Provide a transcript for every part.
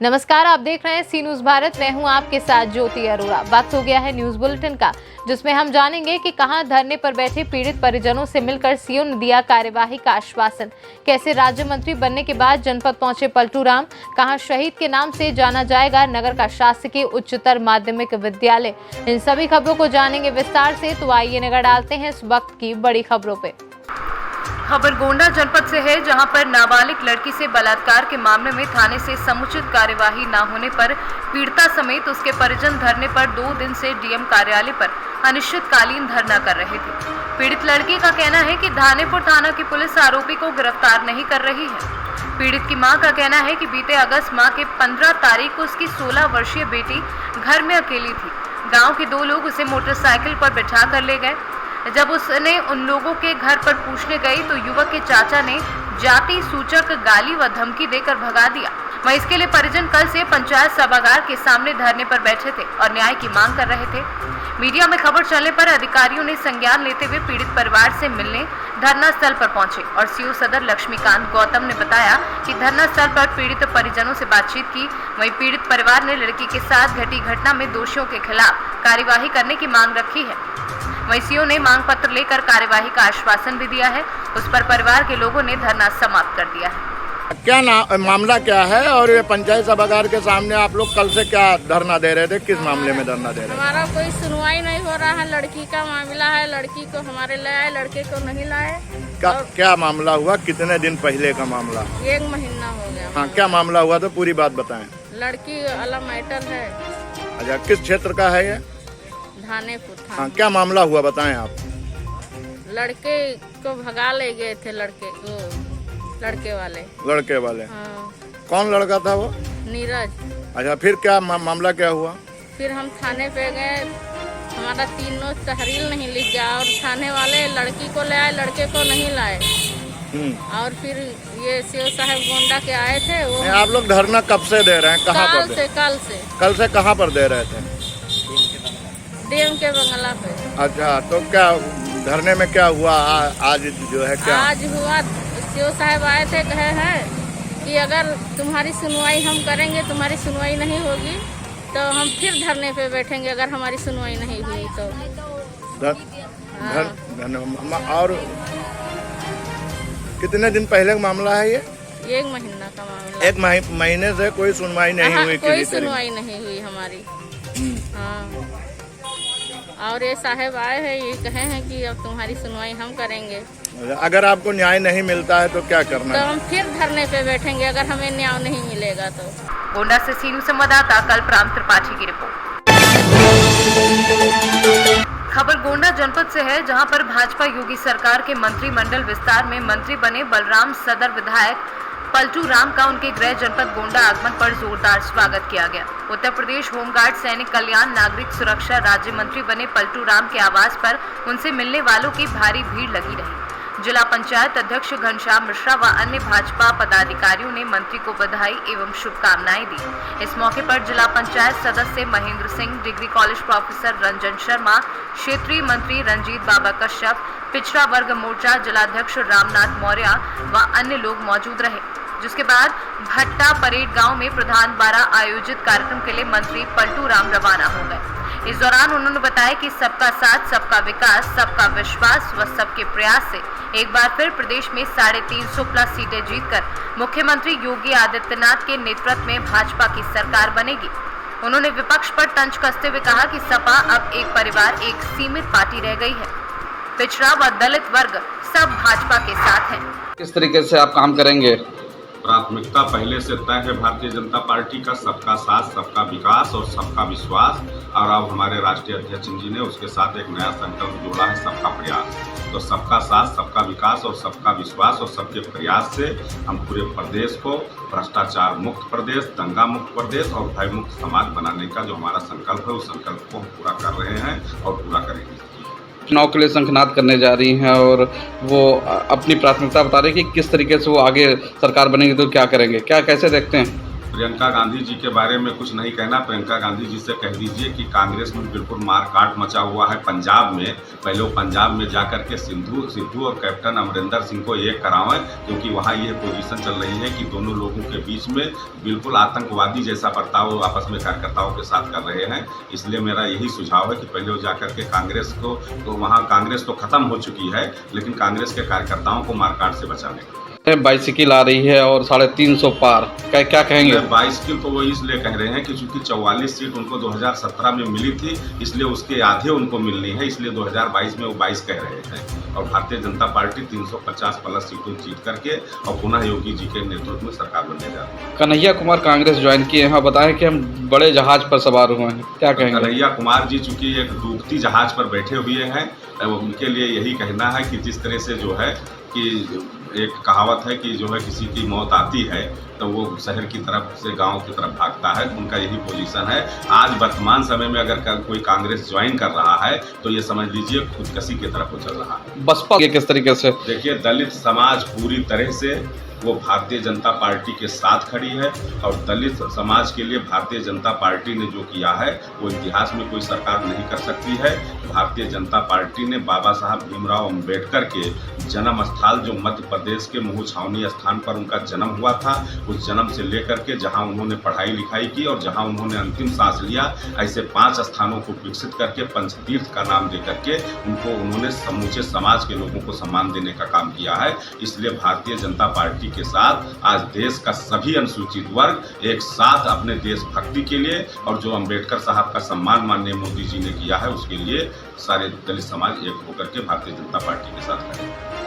नमस्कार, आप देख रहे हैं सी न्यूज भारत। मैं हूं आपके साथ ज्योति अरोड़ा। वक्त हो गया है न्यूज बुलेटिन का, जिसमें हम जानेंगे कि कहां धरने पर बैठे पीड़ित परिजनों से मिलकर सीएम ने दिया कार्यवाही का आश्वासन। कैसे राज्य मंत्री बनने के बाद जनपद पहुंचे पलटू राम। कहां शहीद के नाम से जाना जाएगा नगर का शासकीय उच्चतर माध्यमिक विद्यालय। इन सभी खबरों को जानेंगे विस्तार से, तो आइए नजर डालते हैं इस वक्त की बड़ी खबरों पे। खबर गोंडा जनपद से है, जहां पर नाबालिग लड़की से बलात्कार के मामले में थाने से समुचित कार्यवाही न होने पर पीड़िता समेत उसके परिजन धरने पर 2 दिन से डीएम कार्यालय पर अनिश्चितकालीन धरना कर रहे थे। पीड़ित लड़की का कहना है कि धानेपुर थाना की पुलिस आरोपी को गिरफ्तार नहीं कर रही है। पीड़ित की मां का कहना है कि बीते अगस्त माह के 15 तारीख को उसकी 16 वर्षीय बेटी घर में अकेली थी। गाँव के 2 लोग उसे मोटरसाइकिल पर बैठा कर ले गए। जब उसने उन लोगों के घर पर पूछने गई तो युवक के चाचा ने जाति सूचक गाली व धमकी देकर भगा दिया। वहीं इसके लिए परिजन कल से पंचायत सभागार के सामने धरने पर बैठे थे और न्याय की मांग कर रहे थे। मीडिया में खबर चलने पर अधिकारियों ने संज्ञान लेते हुए पीड़ित परिवार से मिलने धरना स्थल पर पहुंचे और सीओ सदर लक्ष्मीकांत गौतम ने बताया कि धरना स्थल पर पीड़ित परिजनों से बातचीत की। वहीं पीड़ित परिवार ने लड़की के साथ घटी घटना में दोषियों के खिलाफ कार्यवाही करने की मांग रखी है। वहीं सीओ ने मांग पत्र लेकर कार्यवाही का आश्वासन भी दिया है। उस पर परिवार के लोगों ने धरना समाप्त कर दिया है। क्या मामला क्या है और ये पंचायत सभागार के सामने आप लोग कल से क्या धरना दे रहे थे? किस मामले में धरना दे रहे थे? हमारा कोई सुनवाई नहीं हो रहा है। लड़की का मामला है, लड़की को हमारे ले आए, लड़के को नहीं लाए। क्या मामला हुआ? कितने दिन पहले का मामला? 1 महीना हो गया। हाँ, क्या मामला हुआ तो पूरी बात बताएं। लड़की अलग मैटर है। अच्छा, किस क्षेत्र का है ये? धानेपुर था। हाँ, क्या मामला हुआ बताएं आप। लड़के को भगा ले गए थे, लड़के वाले। हाँ। कौन लड़का था वो? नीरज। अच्छा, फिर क्या मामला क्या हुआ? फिर हम थाने पे गए, हमारा 3 तहरील नहीं लिख गया और थाने वाले लड़की को ले आए, लड़के को नहीं लाए। और फिर ये सीओ साहब गोंडा के आए थे। वो आप लोग धरना कब से दे रहे हैं? कहाँ पर? कल से कहाँ पर दे रहे थे? डीएम के बंगला पे। अच्छा, तो क्या धरने में क्या हुआ आज जो है? क्या आज हुआ, सीओ साहब आए थे, कहे हैं कि अगर तुम्हारी सुनवाई हम करेंगे, तुम्हारी सुनवाई नहीं होगी तो हम फिर धरने पे बैठेंगे, अगर हमारी सुनवाई नहीं हुई तो। और कितने दिन पहले का मामला है ये? 1 महीना का मामला। 1 महीने से कोई सुनवाई नहीं हुई? कोई सुनवाई नहीं हुई हमारी। हाँ। और ये साहब आए हैं, ये कहे हैं कि अब तुम्हारी सुनवाई हम करेंगे। अगर आपको न्याय नहीं मिलता है तो क्या करना तो है? हम फिर धरने पे बैठेंगे, अगर हमें न्याय नहीं मिलेगा तो। गोंडा से सी न्यूज संवाददाता कल्पराम त्रिपाठी की रिपोर्ट। खबर गोंडा जनपद से है, जहां पर भाजपा योगी सरकार के मंत्रिमंडल विस्तार में मंत्री बने बलराम सदर विधायक पलटू राम का उनके गृह जनपद गोंडा आगमन पर जोरदार स्वागत किया गया। उत्तर प्रदेश होमगार्ड सैनिक कल्याण नागरिक सुरक्षा राज्य मंत्री बने पलटू राम के आवास पर उनसे मिलने वालों की भारी भीड़ लगी रही। जिला पंचायत अध्यक्ष घनश्याम मिश्रा व अन्य भाजपा पदाधिकारियों ने मंत्री को बधाई एवं शुभकामनाएं दी। इस मौके पर जिला पंचायत सदस्य Mahendra Singh, degree college professor Ranjan Sharma, क्षेत्रीय मंत्री रंजीत बाबा कश्यप, पिछड़ा वर्ग मोर्चा जिलाध्यक्ष रामनाथ मौर्य व अन्य लोग मौजूद रहे। जिसके बाद भट्टा परेड गांव में प्रधान द्वारा आयोजित कार्यक्रम के लिए मंत्री पलटू राम रवाना हो गए। इस दौरान उन्होंने बताया कि सबका साथ, सबका विकास, सबका विश्वास व सबके प्रयास से एक बार फिर प्रदेश में 350+ सीटें जीतकर मुख्यमंत्री योगी आदित्यनाथ के नेतृत्व में भाजपा की सरकार बनेगी। उन्होंने विपक्ष पर तंज कसते हुए कहा कि सपा अब एक परिवार, एक सीमित पार्टी रह गई है। पिछड़ा व दलित वर्ग सब भाजपा के साथ है। किस तरीके से आप काम करेंगे? प्राथमिकता पहले से तय है भारतीय जनता पार्टी का सबका साथ, सबका विकास और सबका विश्वास। और अब हमारे राष्ट्रीय अध्यक्ष जी ने उसके साथ एक नया संकल्प जोड़ा है, सबका प्रयास। तो सबका साथ, सबका विकास और सबका विश्वास और सबके प्रयास से हम पूरे प्रदेश को भ्रष्टाचार मुक्त प्रदेश, दंगा मुक्त प्रदेश और भय मुक्त समाज बनाने का जो हमारा संकल्प है, उस संकल्प को हम पूरा कर रहे हैं और पूरा करेंगे। चुनाव के लिए शंखनाद करने जा रही हैं और वो अपनी प्राथमिकता बता रही है कि किस तरीके से वो आगे सरकार बनेगी तो क्या करेंगे, क्या कैसे देखते हैं? प्रियंका गांधी जी के बारे में कुछ नहीं कहना। प्रियंका गांधी जी से कह दीजिए कि कांग्रेस में बिल्कुल मारकाट मचा हुआ है पंजाब में। पहले वो पंजाब में जाकर के सिद्धू और कैप्टन अमरिंदर सिंह को एक करावें, क्योंकि वहाँ ये पोजीशन चल रही है कि दोनों लोगों के बीच में बिल्कुल आतंकवादी जैसा बर्ताव आपस में कार्यकर्ताओं के साथ कर रहे हैं। इसलिए मेरा यही सुझाव है कि पहले वो जाकर के कांग्रेस को, तो वहाँ कांग्रेस तो खत्म हो चुकी है, लेकिन कांग्रेस के कार्यकर्ताओं को मारकाट से बचाने का। बाइसिकल आ रही है और 350 पार, क्या कहेंगे? बाइसिकल तो वो इसलिए कह रहे हैं कि चूंकि 44 सीट उनको 2017 में मिली थी, इसलिए उसके आधे उनको मिलनी है, इसलिए 2022 में वो 22 कह रहे हैं। और भारतीय जनता पार्टी 350 प्लस सीटों जीत करके और पुनः योगी जी के नेतृत्व में सरकार बनने जा रही है। कन्हैया कुमार कांग्रेस ज्वाइन किए हैं, बताएं कि हम बड़े जहाज पर सवार हुए हैं, क्या कहेंगे? कन्हैया कुमार जी चूंकि एक डूबती जहाज पर बैठे हुए हैं, उनके लिए यही कहना है कि जिस तरह से जो है कि एक कहावत है कि जो है किसी की मौत आती है तो वो शहर की तरफ से गांव की तरफ भागता है, उनका यही पोजीशन है। आज वर्तमान समय में अगर कोई कांग्रेस ज्वाइन कर रहा है तो ये समझ लीजिए खुदकशी की तरफ वो चल रहा है। बसपा के किस तरीके से? देखिए, दलित समाज पूरी तरह से वो भारतीय जनता पार्टी के साथ खड़ी है और दलित समाज के लिए भारतीय जनता पार्टी ने जो किया है वो इतिहास में कोई सरकार नहीं कर सकती है। भारतीय जनता पार्टी ने बाबा साहब भीमराव अंबेडकर के जन्म स्थल, जो मध्य प्रदेश के महू छावनी स्थान पर उनका जन्म हुआ था, उस जन्म से लेकर के जहां उन्होंने पढ़ाई लिखाई की और जहां उन्होंने अंतिम सांस लिया, ऐसे 5 स्थानों को विकसित करके पंचतीर्थ का नाम दे करके उन्होंने समूचे समाज के लोगों को सम्मान देने का काम किया है। इसलिए भारतीय जनता पार्टी के साथ आज देश का सभी अनुसूचित वर्ग एक साथ अपने देशभक्ति के लिए और जो अंबेडकर साहब का सम्मान माननीय मोदी जी ने किया है उसके लिए सारे दलित समाज एक होकर के भारतीय जनता पार्टी के साथ खड़े हैं।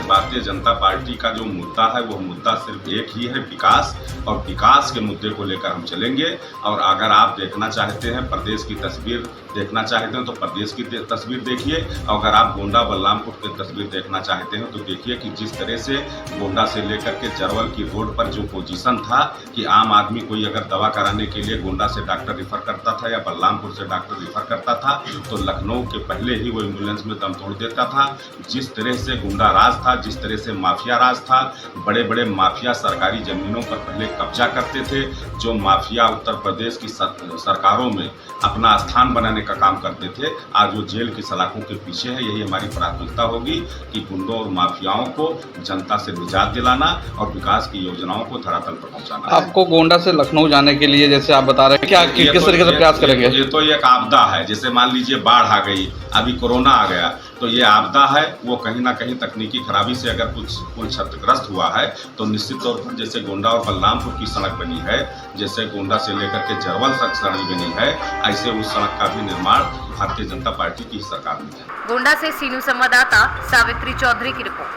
भारतीय जनता पार्टी का जो मुद्दा है वो मुद्दा सिर्फ एक ही है, विकास, और विकास के मुद्दे को लेकर हम चलेंगे। और अगर आप देखना चाहते हैं, प्रदेश की तस्वीर देखना चाहते हैं तो प्रदेश की तस्वीर देखिए, और अगर आप गोंडा बलरामपुर की तस्वीर देखना चाहते हैं तो देखिए कि जिस तरह से गोंडा से लेकर के चरवल की रोड पर जो पोजीशन था कि आम आदमी कोई अगर दवा कराने के लिए गोंडा से डॉक्टर रिफर करता था या बलरामपुर से डॉक्टर रिफर करता था तो लखनऊ के पहले ही वो एम्बुलेंस में दम तोड़ देता था। जिस तरह से गुंडा राज था, जिस तरह से माफिया राज था, बड़े बड़े माफिया सरकारी जमीनों पर पहले कब्जा करते थे, जो माफिया उत्तर प्रदेश की सरकारों में अपना स्थान बनाने का काम करते थे, आज वो जेल की सलाखों के पीछे है। यही हमारी प्राथमिकता होगी कि गुंडों और माफियाओं को जनता से निजात दिलाना और विकास की योजनाओं को धरातल पर पहुंचाना। आपको गोंडा से लखनऊ जाने के लिए जैसे आप बता रहे हैं, क्या किस तरीके से प्रयास करेंगे? ये तो एक आपदा है, जैसे मान लीजिए बाढ़ आ गई, अभी कोरोना आ गया, तो ये आपदा है। वो कहीं ना कहीं तकनीकी खराबी से अगर कुछ क्षतिग्रस्त हुआ है तो निश्चित तौर पर जैसे गोंडा और बलरामपुर की सड़क बनी है, जैसे गोंडा से लेकर के जरवल तक सड़क बनी है, ऐसे उस सड़क का भी निर्माण भारतीय जनता पार्टी की सरकार में है। गोंडा से सीनू संवाददाता सावित्री चौधरी की रिपोर्ट।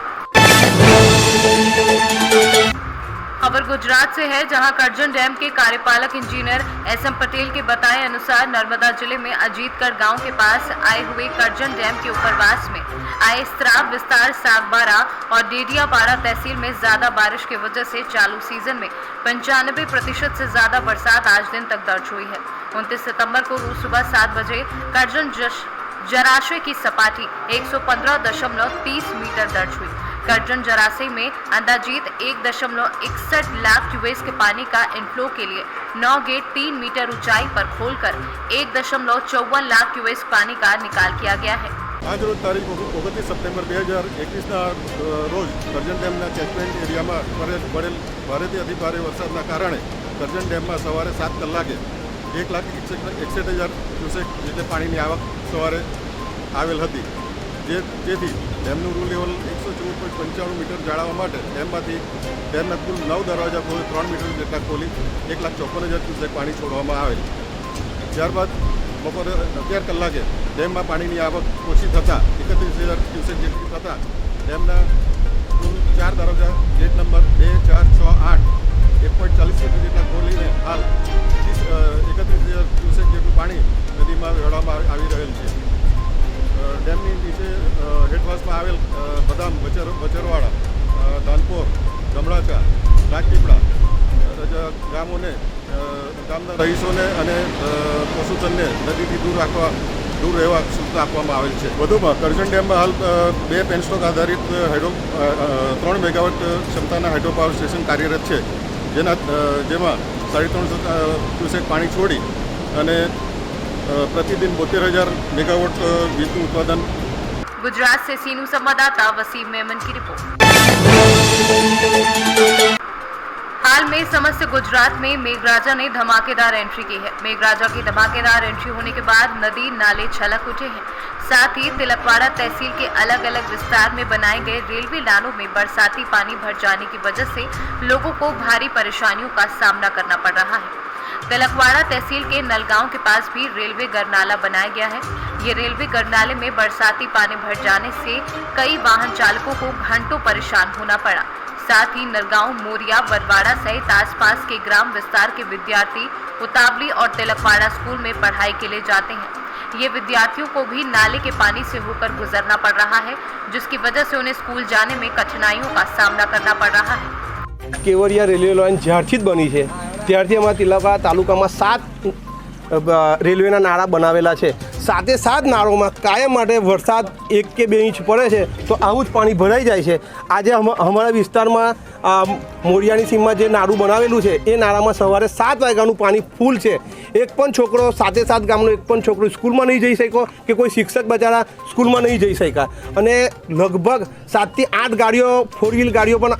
खबर गुजरात से है, जहां करजन डैम के कार्यपालक इंजीनियर एसएम पटेल के बताए अनुसार नर्मदा जिले में अजीतगढ़ गांव के पास आए हुए करजन डैम के उपरवास में आए स्राव विस्तार सागबारा और डेडियापाड़ा तहसील में ज्यादा बारिश की वजह से चालू सीजन में 95% से ज्यादा बरसात आज दिन तक दर्ज हुई है। 29 सितंबर को रोज सुबह 7 बजे करजन जलाशय की सपाटी 115.30 मीटर दर्ज हुई। करजन जलाशय में अंदाजित 1.61 लाख क्यूसेक पानी का इनफ्लो के लिए 9 गेट 3 मीटर ऊंचाई पर खोलकर 1.54 लाख क्यूसेक पानी का निकाल किया गया है। आज रोज तारीख 29 સપ્ટેમ્બર 2021ના રોજ કરજણ ડેમના કેચમેન્ટ એરિયામાં ભારેથી અતિભારે વરસાદના કારણે કરજણ ડેમમાં સવારે 7 કલાકે 1,61,000 ક્યુસેક જેટલી પાણીની આવક સવારે આવેલ હતી, જેથી ડેમનું રૂ લેવલ 114.95 મીટર જાળવવા માટે ડેમના કુલ 9 દરવાજા ખોલી 3 મીટર જેટલા ખોલી 1,54,000 ક્યુસેક પાણી છોડવામાં આવેલ। ત્યારબાદ બપોરે 11 કલાકે ડેમમાં પાણીની આવક ઓછી થતાં 31,000 ક્યુસેક જેટલી થતાં ડેમના કુલ 4 દરવાજા ગેટ નંબર 2, 4, 6, 8 1.40 મીટર જેટલા ખોલીને હાલ 31,000 ક્યુસેક જેટલું પાણી નદીમાં વહેવામાં આવી રહેલ છે। ડેમની નીચે હેઠવાસમાં આવેલ બદામ, બચરવાડા, ધાનપોર, ગમડાચા, નાગપીપળા ગામોને ગામના રહીશોને અને પશુધનને નદીથી દૂર રહેવા સૂચના આપવામાં આવેલ છે। વધુમાં કરજણ ડેમમાં હાલ 2 પેનસ્ટોક આધારિત 3 મેગાવોટ ક્ષમતાના હાઇડ્રો પાવર સ્ટેશન કાર્યરત છે, જેમાં 350 ક્યુસેક પાણી છોડી અને प्रतिदिन 72,000 मेगावाट વીજનું ઉત્પાદન। गुजरात से सीनू संवाददाता वसीम मेमन की रिपोर्ट। हाल में समस्त गुजरात में मेघराजा ने धमाकेदार एंट्री की है। मेघराजा की धमाकेदार एंट्री होने के बाद नदी नाले छलक उठे हैं। साथ ही तिलकवाड़ा तहसील के अलग अलग विस्तार में बनाए गए रेलवे लाइनों में बरसाती पानी भर जाने की वजह से लोगों को भारी परेशानियों का सामना करना पड़ रहा है। तिलकवाड़ा तहसील के नलगांव के पास भी रेलवे गरनाला बनाया गया है। ये रेलवे गरनाले में बरसाती पानी भर जाने से कई वाहन चालकों को घंटों परेशान होना पड़ा। साथ ही नलगांव, मोरिया, बरवाड़ा सहित आसपास के ग्राम विस्तार के विद्यार्थी उतावली और तिलकवाड़ा स्कूल में पढ़ाई के लिए जाते हैं। ये विद्यार्थियों को भी नाले के पानी से होकर गुजरना पड़ रहा है, जिसकी वजह से उन्हें स्कूल जाने में कठिनाइयों का सामना करना पड़ रहा है। केवड़िया रेलवे लाइन ज्यारथी ज बनी है त्यारथी अमारा तिलकवाड़ा तालुकामां 7 रेलवेना नाळा बनावेला है। साथे 7 नाळोमां कायम माटे वरसाद 1 के 2 इंच पड़े है तो आवुं ज पाणी भराई जाय छे। आज अमारा विस्तारमां मोरियानी सीममां जे नाळुं बनावेलुं छे ए नाळामां सवारे 7 वाग्यानुं पाणी फूल छे। एक पण छोकरो साथे 7 गामनो एक पण छोकरो स्कूलमां नहीं जई शक्यो कि कोई शिक्षक बचारा स्कूलमां नहीं जई शक्या अने लगभग 7 થી 8 गाड़ीओ 4 व्हील गाड़ीओ पण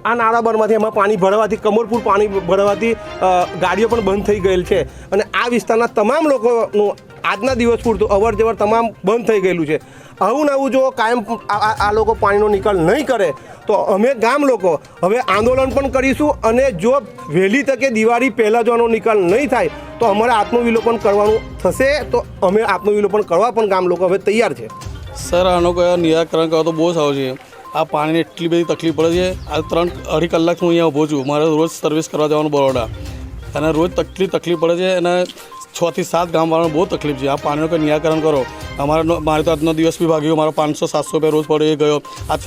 आ नाळा बनवाथी एमां पाणी भरवाथी कमरपुर पाणी भरवाथी गाड़ीओ पण बंध थई गયેલ છે અને આ વિસ્તારના તમામ લોકોનું આજના દિવસ પૂરતું અવર જવર તમામ બંધ થઈ ગયેલું છે। આવું ને આવું જો કાયમ આ લોકો પાણીનો નિકાલ નહીં કરે તો અમે ગામ લોકો હવે આંદોલન પણ કરીશું અને જો વહેલી તકે દિવાળી પહેલાં જો આનો નિકાલ નહીં થાય તો અમારે આત્મવિલોપન કરવાનું થશે। તો અમે આત્મવિલોપન કરવા પણ ગામ લોકો હવે તૈયાર છે। સર આનો કોઈ નિરાકરણ કરો તો બહુ સારું છે। આ પાણીની એટલી બધી તકલીફ પડે છે। આ 3-2.5 કલાક હું અહીંયા ઊભો છું। મારે રોજ સર્વિસ કરવા જવાનું બરોડા અને રોજ તકલીફ પડે છે અને 6 થી 7 ગામવાળાને બહુ તકલીફ છે। આ પાણીનો કોઈ નિરાકરણ કરો। મારે તો આજનો દિવસ બી ભાગ્યો। મારો 500-700 રૂપિયા રોજ પડે એ ગયો। आज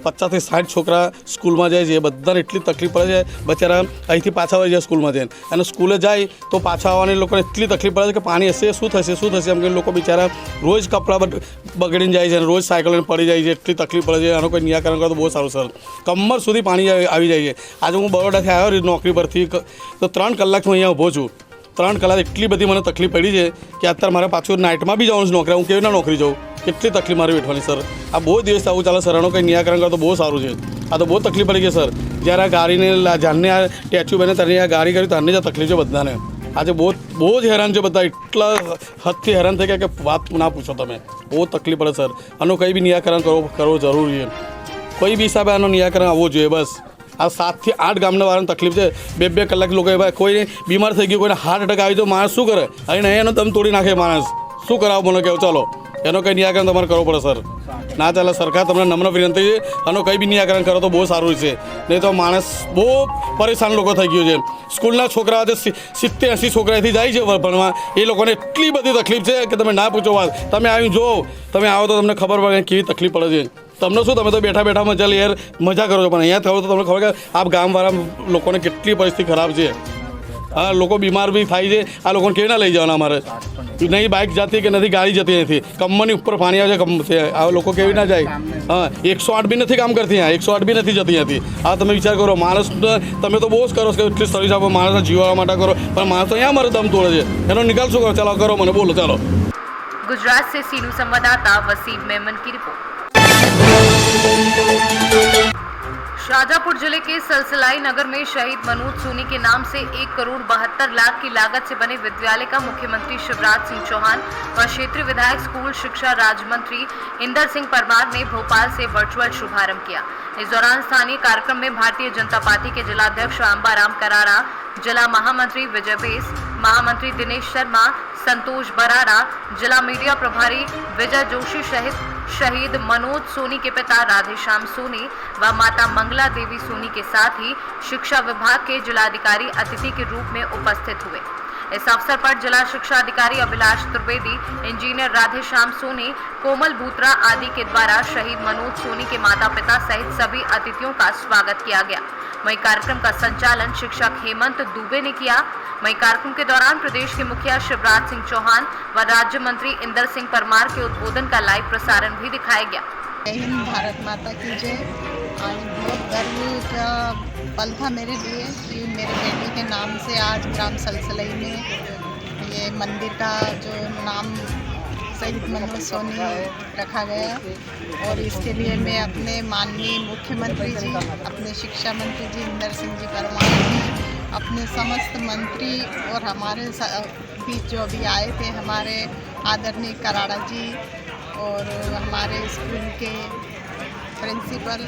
50 થી 60 છોકરા સ્કૂલમાં જાય છે। બધાને એટલી તકલીફ પડે છે બચારા અહીંથી પાછા આવી જાય સ્કૂલમાં જઈને અને સ્કૂલે જાય તો પાછા આવવાની લોકોને એટલી તકલીફ પડે છે કે પાણી હશે શું થશે એમ કે લોકો બિચારા રોજ કપડાં બગડીને જાય છે અને રોજ સાયકલ લઈને પડી જાય છે। એટલી તકલીફ પડે છે। આનો કોઈ નિરાકરણ કરો તો બહુ સારું સર। કમર સુધી પાણી આવી જાય છે। આજે હું બરોડાથી આવ્યો નોકરી પરથી તો 3 કલાક હું અહીંયા ઊભો છું। 3 કલાક એટલી બધી મને તકલીફ પડી છે કે અત્યારે મારે પાછું નાઇટમાં બી જવાનું છે નોકરી। હું કેવી ના નોકરી જાઉં? કેટલી તકલીફ મારી વેઠવાની સર। આ બહુ દિવસ આવું ચાલે સર। આનો કંઈ નિરાકરણ કરો તો બહુ સારું છે। આ તો બહુ તકલીફ પડી ગઈ સર। જ્યારે આ ગાડીને જાનને આ ટેચ્યુ બને ત્યારે આ ગાડી કરી ત્યારે જ આ તકલીફ છે બધાને। આજે બહુ જ હેરાન છે બધા। એટલા હદથી હેરાન થઈ ગયા કે વાત ના પૂછો તમે। બહુ તકલીફ પડે સર। આનું કંઈ બી નિરાકરણ કરવો જરૂરી છે। કોઈ બી હિસાબે આનું નિરાકરણ આવવું જોઈએ બસ। આ 7 થી 8 ગામના વાળાને તકલીફ છે। 2-2 કલાક લોકો કોઈ બીમાર થઈ ગયું, કોઈને હાર્ટ એટેક આવી તો માણસ શું કરે? અહીં નહીં એનો તમે તોડી નાખે માણસ શું કરાવો મને કહો? ચાલો એનો કંઈ નિરાકરણ તમારે કરવું પડે સર। ના ચાલે સરકાર તમને નમ્ર વિનંતી છે આનો કંઈ બી નિરાકરણ કરો તો બહુ સારું છે। નહીં તો માણસ બહુ પરેશાન લોકો થઈ ગયું છે। સ્કૂલના છોકરા 70-80 છોકરા અહીંથી જાય છે ભણવા એ લોકોને એટલી બધી તકલીફ છે કે તમે ના પૂછો વાત। તમે આવી જો તમે આવો તો તમને ખબર પડે કેવી તકલીફ પડે છે। તમને શું તમે તો બેઠા મજા કરો છો પણ અહીંયા થયો તો તમને ખબર કે આ ગામવાળા લોકોને કેટલી પરિસ્થિતિ ખરાબ છે। હા લોકો બીમાર બી થાય છે। આ લોકોને કેવી ના લઈ જવાના? અમારે નહીં બાઇક જતી કે નથી ગાડી જતી અહીંથી કમરની ઉપર પાણી આવે છે। આ લોકો કેવી ના જાય? હા 108 બી નથી કામ કરતી। 108 બી નથી જતી અહીંથી। આ તમે વિચાર કરો માણસ તમે તો બહુ જ કરો છો એટલી સર્વિસ આપો માણસના જીવવા માટે કરો પણ માણસ તો અહીંયા અમારે દમ તોડે છે। એનો નિકાલ શું કરો? ચાલો કરો મને બોલો ચાલો। गुजरात से सीनू संवाददाता वसीम मेमन की रिपोर्ट। शाजापुर जिले के सलसलाई नगर में शहीद मनोज सोनी के नाम से 1,72,00,000 की लागत से बने विद्यालय का मुख्यमंत्री शिवराज सिंह चौहान व क्षेत्रीय विधायक स्कूल शिक्षा राज्य मंत्री इंदर सिंह परमार ने भोपाल से वर्चुअल शुभारंभ किया। इस दौरान स्थानीय कार्यक्रम में भारतीय जनता पार्टी के जिलाध्यक्ष अंबाराम करारा, जिला महामंत्री विजय बेस, महामंत्री दिनेश शर्मा, संतोष बरारा, जिला मीडिया प्रभारी विजय जोशी सहित शहीद मनोज सोनी के पिता राधेश्याम सोनी व माता मंगला देवी सोनी के साथ ही शिक्षा विभाग के जिलाधिकारी अतिथि के रूप में उपस्थित हुए। इस अवसर पर जिला शिक्षा अधिकारी अभिलाष त्रिवेदी, इंजीनियर राधेश्याम सोनी, कोमल भूत्रा आदि के द्वारा शहीद मनोज सोनी के माता पिता सहित सभी अतिथियों का स्वागत किया गया। वहीं कार्यक्रम का संचालन शिक्षक हेमंत दुबे ने किया। वहीं कार्यक्रम के दौरान प्रदेश के मुखिया शिवराज सिंह चौहान व राज्य मंत्री इंदर सिंह परमार के उद्बोधन का लाइव प्रसारण भी दिखाया गया। जय हिंद, भारत माता की जय। आज बहुत गर्व का पल था मेरे लिए कि मेरे बेटे के नाम से आज ग्राम सलसलई में ये मंदिर का जो नाम शहीद मनोज सोनी रखा गया, और इसके लिए मैं अपने माननीय मुख्यमंत्री जी, अपने शिक्षा मंत्री जी इंदर सिंह जी परमार जी, अपने समस्त मंत्री और हमारे बीच जो अभी आए थे हमारे आदरणीय कराड़ा जी और हमारे स्कूल के प्रिंसिपल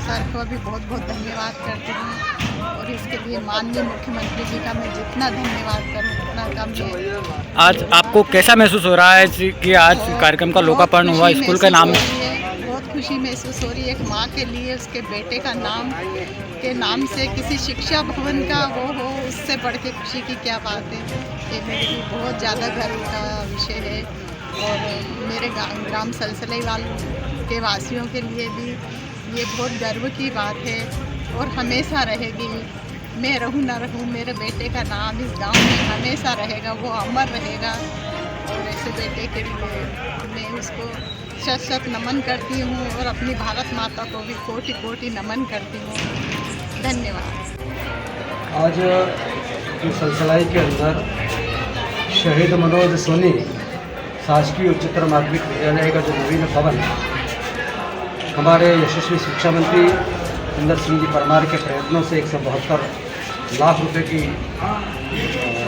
सर को भी बहुत बहुत धन्यवाद करती हूँ, और इसके लिए माननीय मुख्यमंत्री जी का मैं जितना धन्यवाद करूँ उतना कम है। आज आपको कैसा महसूस हो रहा है कि आज कार्यक्रम का लोकार्पण हुआ स्कूल का नाम? बहुत खुशी महसूस हो रही है। एक माँ के लिए उसके बेटे का नाम के नाम से किसी शिक्षा भवन का वो हो, उससे बढ़ के खुशी की क्या बात है। ये मेरे लिए बहुत ज़्यादा गर्व का विषय है, और मेरे ग्राम सलसलई वालों के वासियों के लिए भी ये बहुत गर्व की बात है, और हमेशा रहेगी। मैं रहूँ ना रहूँ, मेरे बेटे का नाम इस गांव में हमेशा रहेगा, वो अमर रहेगा। और ऐसे बेटे के लिए मैं उसको शत शत नमन करती हूँ, और अपनी भारत माता को भी कोटि कोटि नमन करती हूँ। धन्यवाद। आज सलसलाई के अंदर शहीद मनोज सोनी शासकीय उच्चतर माध्यमिक विद्यालय का जो नवीन भवन हमारे यशस्वी शिक्षा मंत्री इंदर सिंह जी परमार के प्रयत्नों से 172 लाख रुपए की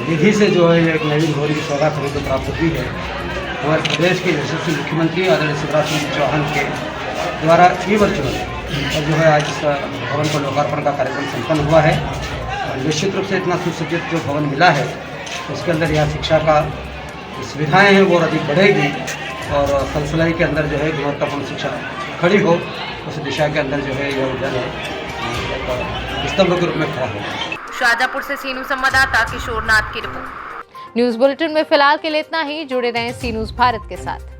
निधि से जो है एक नवीन भवन की सौगात हमें तो प्राप्त हुई है। हमारे प्रदेश के यशस्वी मुख्यमंत्री आदरणीय शिवराज सिंह चौहान के द्वारा वर्चुअल और जो है आज इस भवन का लोकार्पण का कार्यक्रम संपन्न हुआ है। और निश्चित रूप से इतना सुसज्जित जो भवन मिला है उसके अंदर यहाँ शिक्षा का सुविधाएँ हैं वो अधिक बढ़ेगी, और सलसलाई के अंदर जो है गुणवत्तापूर्ण शिक्षा खड़ी हो, उस दिशा के अंदर जो है यह विद्यालय स्तंभ के रूप में खड़ा हो। शाहजहाँपुर से सी न्यूज़ संवाददाता किशोर नाथ की रिपोर्ट। न्यूज बुलेटिन में फिलहाल के लिए इतना ही। जुड़े रहें सी न्यूज़ भारत के साथ।